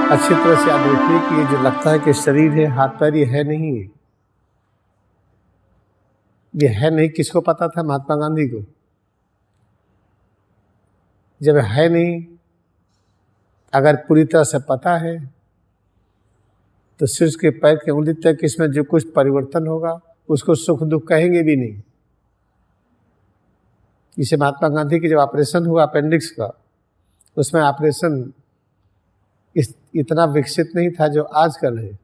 अच्छी तरह से याद रखिए कि ये जो लगता है कि शरीर है, हाथ पैर, ये है नहीं है। ये है नहीं, किसको पता था? महात्मा गांधी को। जब है नहीं, अगर पूरी तरह से पता है, तो शीर्ष के पैर के उंगली तक इसमें जो कुछ परिवर्तन होगा उसको सुख दुख कहेंगे भी नहीं। इसे महात्मा गांधी की जब ऑपरेशन हुआ अपेंडिक्स का, उसमें ऑपरेशन इतना विकसित नहीं था जो आजकल है।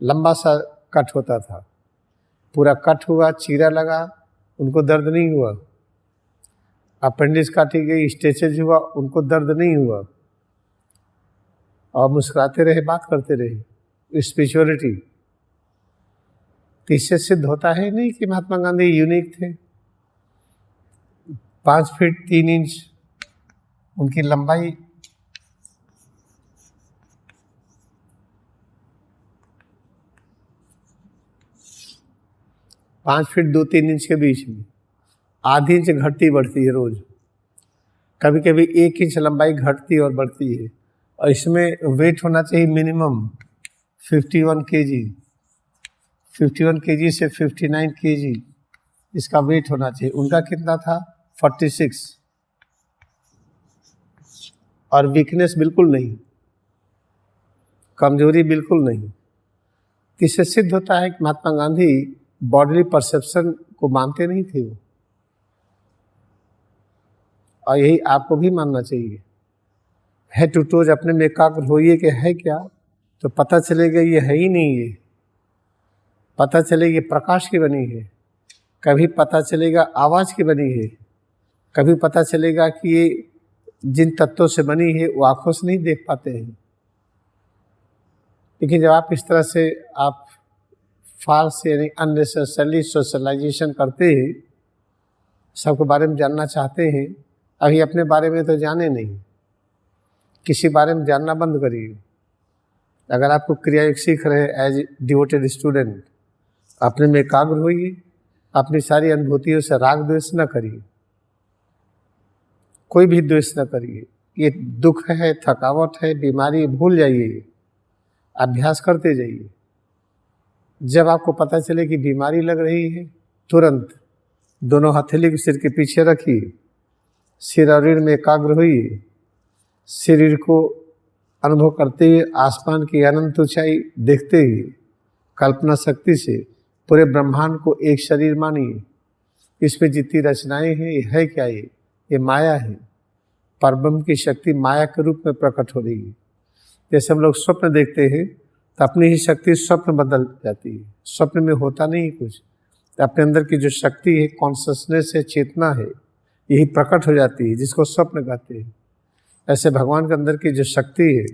लंबा सा कट होता था, पूरा कट हुआ, चीरा लगा, उनको दर्द नहीं हुआ। अपेंडिक्स काटी गई, स्टेचेज हुआ, उनको दर्द नहीं हुआ, और मुस्कुराते रहे, बात करते रहे। स्पिरिचुअलिटी इससे सिद्ध होता है नहीं कि महात्मा गांधी यूनिक थे। 5 फीट 3 इंच उनकी लंबाई, 5 फीट 2-3 इंच के बीच में आधी इंच घटती बढ़ती है रोज। कभी कभी 1 इंच लंबाई घटती और बढ़ती है। और इसमें वेट होना चाहिए मिनिमम 51 केजी। 51 केजी से 59 केजी इसका वेट होना चाहिए। उनका कितना था? 46। और वीकनेस बिल्कुल नहीं, कमजोरी बिल्कुल नहीं। इससे सिद्ध होता है कि महात्मा गांधी बॉडीली परसेप्शन को मानते नहीं थे वो। और यही आपको भी मानना चाहिए। हेड टू टोज अपने में एकाग्र होइए कि है क्या, तो पता चलेगा ये है ही नहीं। ये पता चलेगा ये प्रकाश की बनी है, कभी पता चलेगा आवाज की बनी है, कभी पता चलेगा कि ये जिन तत्वों से बनी है वो आंखों से नहीं देख पाते हैं। लेकिन जब आप इस तरह से आप फाल्स यानी अननेसेसरली सोशलाइजेशन करते हैं, सबके बारे में जानना चाहते हैं, अभी अपने बारे में तो जाने नहीं, किसी बारे में जानना बंद करिए। अगर आपको क्रियायोग सीख रहे हैं एज डिवोटेड स्टूडेंट, अपने में एकाग्र होइए, अपनी सारी अनुभूतियों से राग द्वेष न करिए, कोई भी द्वेष न करिए। ये दुख है, थकावट है, बीमारी, भूल जाइए, अभ्यास करते जाइए। जब आपको पता चले कि बीमारी लग रही है, तुरंत दोनों हथेली को सिर के पीछे रखिए, सिर और रीढ़ में एकाग्र होइए, शरीर को अनुभव करते हुए आसमान की अनंत ऊंचाई देखते हुए कल्पना शक्ति से पूरे ब्रह्मांड को एक शरीर मानिए। इसमें जितनी रचनाएं हैं, ये है क्या? ये माया है। परब्रह्म की शक्ति माया के रूप में प्रकट हो रही है। जैसे हम लोग स्वप्न देखते हैं तो अपनी ही शक्ति स्वप्न बदल जाती है। स्वप्न में होता नहीं कुछ, तो अपने अंदर की जो शक्ति है, कॉन्शसनेस है, चेतना है, यही प्रकट हो जाती है, जिसको स्वप्न कहते हैं। ऐसे भगवान के अंदर की जो शक्ति है,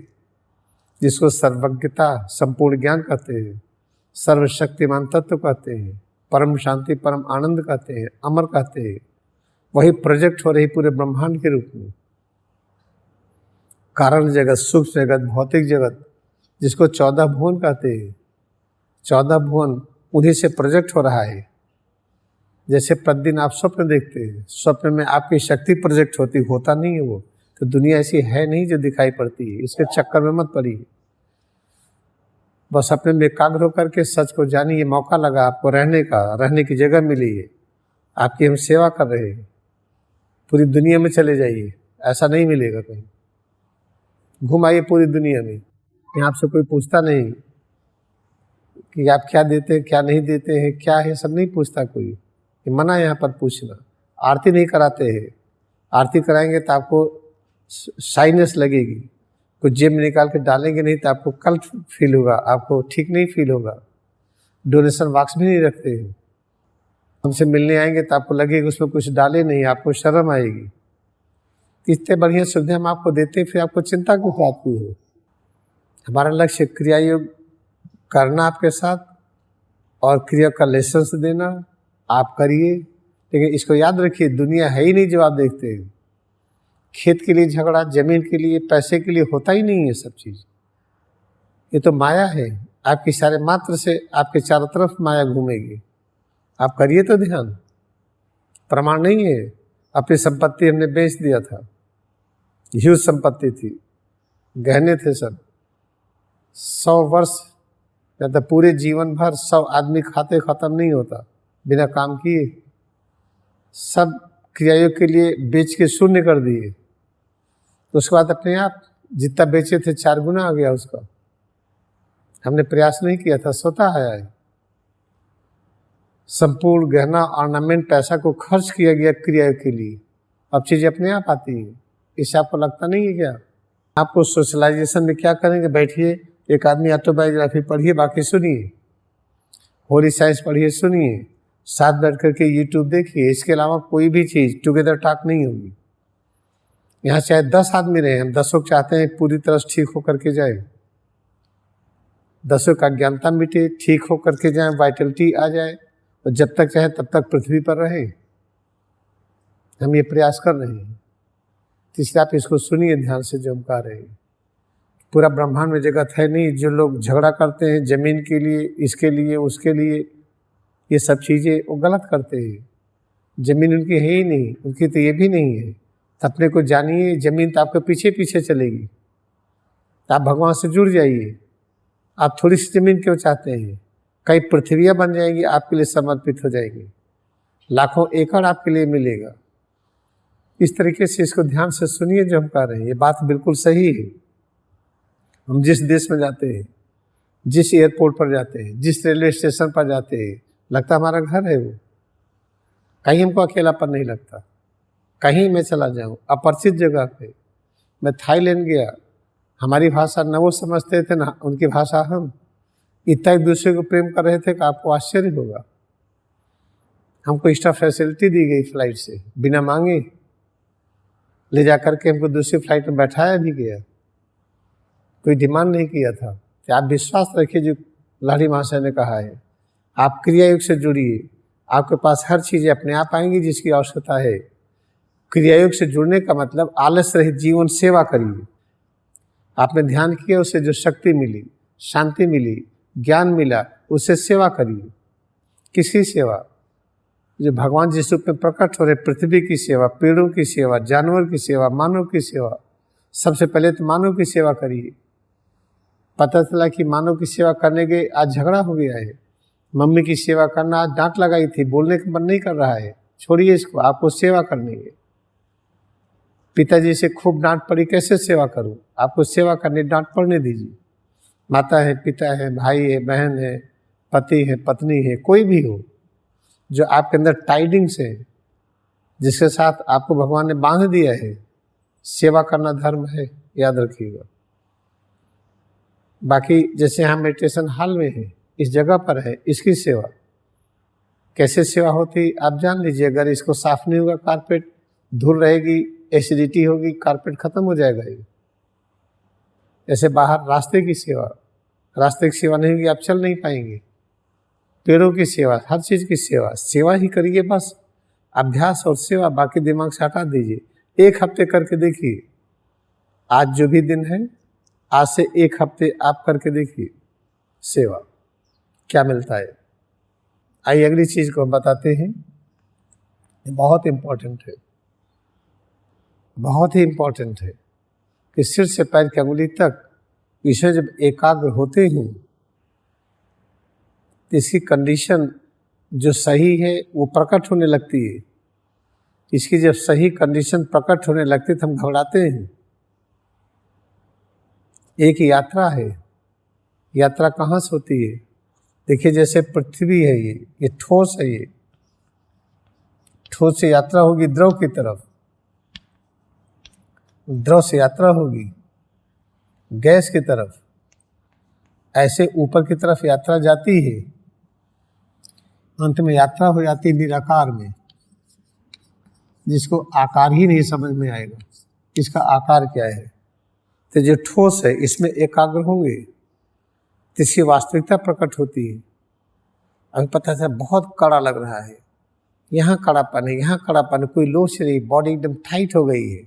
जिसको सर्वज्ञता, संपूर्ण ज्ञान कहते हैं, सर्वशक्तिमान तत्व कहते हैं, परम शांति, परम आनंद कहते हैं, अमर कहते हैं, वही प्रोजेक्ट हो रही पूरे ब्रह्मांड के रूप में। कारण जगत, सूक्ष्म जगत, भौतिक जगत, जिसको 14 भुवन कहते हैं, 14 भुवन उन्हीं से प्रोजेक्ट हो रहा है। जैसे प्रतिदिन आप स्वप्न देखते हैं, स्वप्न में आपकी शक्ति प्रोजेक्ट होती, होता नहीं है वो। तो दुनिया ऐसी है नहीं जो दिखाई पड़ती है, इसके चक्कर में मत पड़िए। बस अपने में एकाग्र होकर के सच को जानिए। मौका लगा आपको रहने का, रहने की जगह मिली है, आपकी हम सेवा कर रहे हैं। पूरी दुनिया में चले जाइए, ऐसा नहीं मिलेगा कहीं। घुमाइए पूरी दुनिया में, यहाँ आपसे कोई पूछता नहीं कि आप क्या देते हैं, क्या नहीं देते हैं, क्या है, सब नहीं पूछता कोई। ये मना यहाँ पर पूछना। आरती नहीं कराते हैं, आरती कराएंगे तो आपको शाइनेस लगेगी, कुछ जेब में निकाल के डालेंगे नहीं तो आपको कल फील होगा, आपको ठीक नहीं फील होगा। डोनेशन बॉक्स भी नहीं रखते हैं। हमसे मिलने आएंगे तो आपको लगेगा उसमें कुछ डाले नहीं, आपको शर्म आएगी। इतने बढ़िया सुविधा हम आपको देते हैं, फिर आपको चिंता क्यों आती है? हमारा लक्ष्य क्रिया योग करना आपके साथ, और क्रिया का लेसन देना। आप करिए, लेकिन इसको याद रखिए, दुनिया है ही नहीं जो आप देखते हैं। खेत के लिए झगड़ा, जमीन के लिए, पैसे के लिए होता ही नहीं है सब चीज़। ये तो माया है। आपकी सारे मात्र से आपके चारों तरफ माया घूमेगी। आप करिए तो ध्यान। प्रमाण नहीं है, अपनी संपत्ति हमने बेच दिया था, ह्यूज संपत्ति थी, गहने थे सब, 100 वर्ष या तो पूरे जीवन भर 100 आदमी खाते खत्म नहीं होता बिना काम किए। सब क्रियायोग के लिए बेच के शून्य कर दिए, तो उसके बाद अपने आप जितना बेचे थे 4 गुना आ गया उसका। हमने प्रयास नहीं किया था, स्वतः आया है। संपूर्ण गहना ऑर्नामेंट पैसा को खर्च किया गया क्रियायोग के लिए, अब चीज़ें अपने आप आती हैं। इससे आपको लगता नहीं है क्या? आपको सोशलाइजेशन में क्या करेंगे, बैठिए एक आदमी ऑटोबायोग्राफी पढ़िए, बाकी सुनिए, होली साइंस पढ़िए, सुनिए, साथ बैठ करके यूट्यूब देखिए। इसके अलावा कोई भी चीज़ टुगेदर टॉक नहीं होगी। यहाँ चाहे 10 आदमी रहे, हम 10 चाहते हैं पूरी तरह से ठीक होकर के जाए, 10 का अज्ञानता मिटे, ठीक होकर के जाए, वाइटलिटी आ जाए, और जब तक चाहे तब तक पृथ्वी पर रहे। हम ये प्रयास कर रहे हैं। तीसरा, आप इसको सुनिए ध्यान से जो हम कह रहे हैं। पूरा ब्रह्मांड में जगत है नहीं। जो लोग झगड़ा करते हैं जमीन के लिए, इसके लिए, उसके लिए, ये सब चीज़ें वो गलत करते हैं। जमीन उनकी है ही नहीं, उनकी तो ये भी नहीं है। तो अपने को जानिए, जमीन तो आपके पीछे पीछे चलेगी। तो आप भगवान से जुड़ जाइए। आप थोड़ी सी जमीन क्यों चाहते हैं? कई पृथ्वियाँ बन जाएंगी, आपके लिए समर्पित हो जाएगी, लाखों एकड़ आपके लिए मिलेगा। इस तरीके से इसको ध्यान से सुनिए जो हम कह रहे हैं। ये बात बिल्कुल सही है। हम जिस देश में जाते हैं, जिस एयरपोर्ट पर जाते हैं, जिस रेलवे स्टेशन पर जाते हैं, लगता हमारा घर है वो। कहीं हमको अकेलापन नहीं लगता। कहीं मैं चला जाऊँ अपरिचित जगह पे, मैं थाईलैंड गया, हमारी भाषा न वो समझते थे ना उनकी भाषा हम, इतना एक दूसरे को प्रेम कर रहे थे कि आपको आश्चर्य होगा। हमको एक्स्ट्रा फैसिलिटी दी गई फ्लाइट से, बिना मांगे ले जा करके हमको दूसरी फ्लाइट में बैठाया भी गया, कोई डिमांड नहीं किया था। तो आप विश्वास रखिए जो लाड़ी महाशय ने कहा है, आप क्रियायोग से जुड़िए, आपके पास हर चीज़ें अपने आप आएंगी जिसकी आवश्यकता है। क्रियायोग से जुड़ने का मतलब आलस रहित जीवन सेवा करिए। आपने ध्यान किया, उससे जो शक्ति मिली, शांति मिली, ज्ञान मिला, उससे सेवा करिए। किसकी सेवा? जो भगवान जिस रूप में प्रकट हो रहे, पृथ्वी की सेवा, पेड़ों की सेवा, जानवर की सेवा, मानव की सेवा। सबसे पहले तो मानव की सेवा करिए। पता चला कि मानव की सेवा करने के आज झगड़ा हो गया है। मम्मी की सेवा करना आज डांट लगाई थी, बोलने का मन नहीं कर रहा है, छोड़िए इसको, आपको सेवा करनी है। पिताजी से खूब डांट पड़ी, कैसे सेवा करूं? आपको सेवा करनी, डांट पड़ने दीजिए। माता है, पिता है, भाई है, बहन है, पति है, पत्नी है, कोई भी हो जो आपके अंदर टाइडिंग्स है, जिसके साथ आपको भगवान ने बांध दिया है, सेवा करना धर्म है, याद रखिएगा। बाकी जैसे हम मेडिटेशन हॉल में हैं, इस जगह पर है, इसकी सेवा कैसे सेवा होती आप जान लीजिए। अगर इसको साफ नहीं होगा, कारपेट धूल रहेगी, एसिडिटी होगी, कारपेट खत्म हो जाएगा। ये जैसे बाहर रास्ते की सेवा, रास्ते की सेवा नहीं होगी आप चल नहीं पाएंगे। पेड़ों की सेवा, हर चीज़ की सेवा, सेवा ही करिए बस। अभ्यास और सेवा बाकी दिमाग से हटा दीजिए। 1 हफ्ते करके देखिए। आज जो भी दिन है, आज से 1 हफ्ते आप करके देखिए सेवा, क्या मिलता है। आइए अगली चीज़ को हम बताते हैं। ये बहुत इम्पोर्टेंट है, बहुत ही इम्पोर्टेंट है कि सिर से पैर की अंगुली तक ईश्वर जब एकाग्र होते हैं, तो इसकी कंडीशन जो सही है वो प्रकट होने लगती है। इसकी जब सही कंडीशन प्रकट होने लगती है तो हम घबराते हैं। एक यात्रा है। यात्रा कहाँ से होती है? देखिए जैसे पृथ्वी है, ये ठोस है, ये ठोस से यात्रा होगी द्रव की तरफ, द्रव से यात्रा होगी गैस की तरफ, ऐसे ऊपर की तरफ यात्रा जाती है, अंत में यात्रा हो जाती है निराकार में, जिसको आकार ही नहीं समझ में आएगा इसका आकार क्या है। तो जो ठोस है इसमें एकाग्र होंगे तो इसकी वास्तविकता प्रकट होती है। अभी पता चला बहुत कड़ा लग रहा है, यहाँ कड़ापन है, यहाँ कड़ापन है, कोई लोच नहीं, बॉडी एकदम टाइट हो गई है।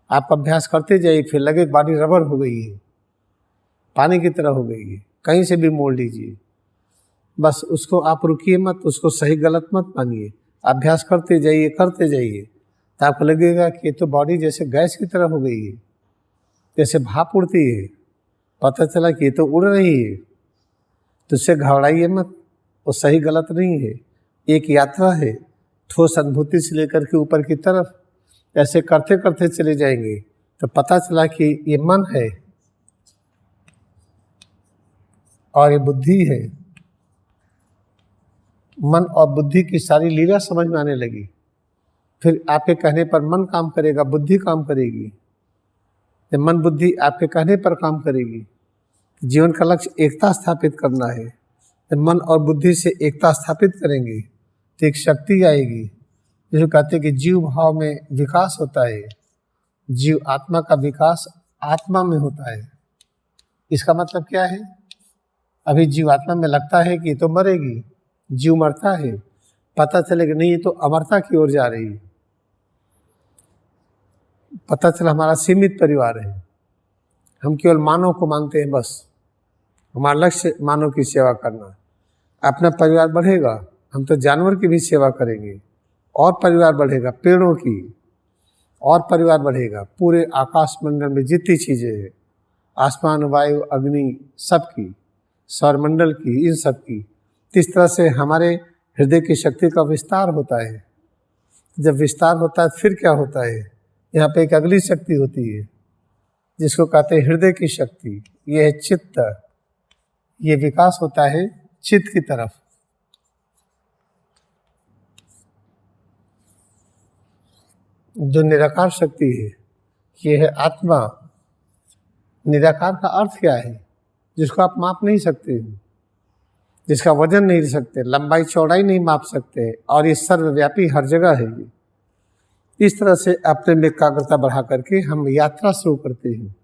आप अभ्यास करते जाइए, फिर लगे बॉडी रबर हो गई है, पानी की तरह हो गई है, कहीं से भी मोड़ लीजिए, बस उसको आप रुकिए मत, उसको सही गलत मत मानिए, अभ्यास करते जाइए करते जाइए, तो आपको लगेगा कि ये तो बॉडी जैसे गैस की तरह हो गई है, जैसे भाप उड़ती है, पता चला कि ये तो उड़ रही है, तो उससे घबराइए मत, वो सही गलत नहीं है, एक यात्रा है, ठोस अनुभूति से लेकर के ऊपर की तरफ ऐसे करते करते चले जाएंगे तो पता चला कि ये मन है और ये बुद्धि है। मन और बुद्धि की सारी लीला समझ में आने लगी। फिर आपके कहने पर मन काम करेगा, बुद्धि काम करेगी। जब मन बुद्धि आपके कहने पर काम करेगी, जीवन का लक्ष्य एकता स्थापित करना है। जब मन और बुद्धि से एकता स्थापित करेंगे तो एक शक्ति आएगी, जिसे कहते हैं कि जीव भाव में विकास होता है। जीव आत्मा का विकास आत्मा में होता है। इसका मतलब क्या है? अभी जीव आत्मा में लगता है कि तो मरेगी, जीव मरता है, पता चलेगा नहीं ये तो अमरता की ओर जा रही है। पता चला हमारा सीमित परिवार है, हम केवल मानव को मानते हैं, बस हमारा लक्ष्य मानव की सेवा करना। अपना परिवार बढ़ेगा, हम तो जानवर की भी सेवा करेंगे, और परिवार बढ़ेगा, पेड़ों की और परिवार बढ़ेगा, पूरे आकाश मंडल में जितनी चीज़ें हैं, आसमान, वायु, अग्नि, सबकी, सौरमंडल की, इन सब की। इस तरह से हमारे हृदय की शक्ति का विस्तार होता है। जब विस्तार होता है फिर क्या होता है? यहाँ पे एक अगली शक्ति होती है जिसको कहते हैं हृदय की शक्ति। ये है चित्त। ये विकास होता है चित्त की तरफ। जो निराकार शक्ति है ये है आत्मा। निराकार का अर्थ क्या है? जिसको आप माप नहीं सकते, जिसका वजन नहीं ले सकते, लंबाई चौड़ाई नहीं माप सकते, और ये सर्वव्यापी हर जगह है। इस तरह से अपने में एकाग्रता बढ़ा करके हम यात्रा शुरू करते हैं।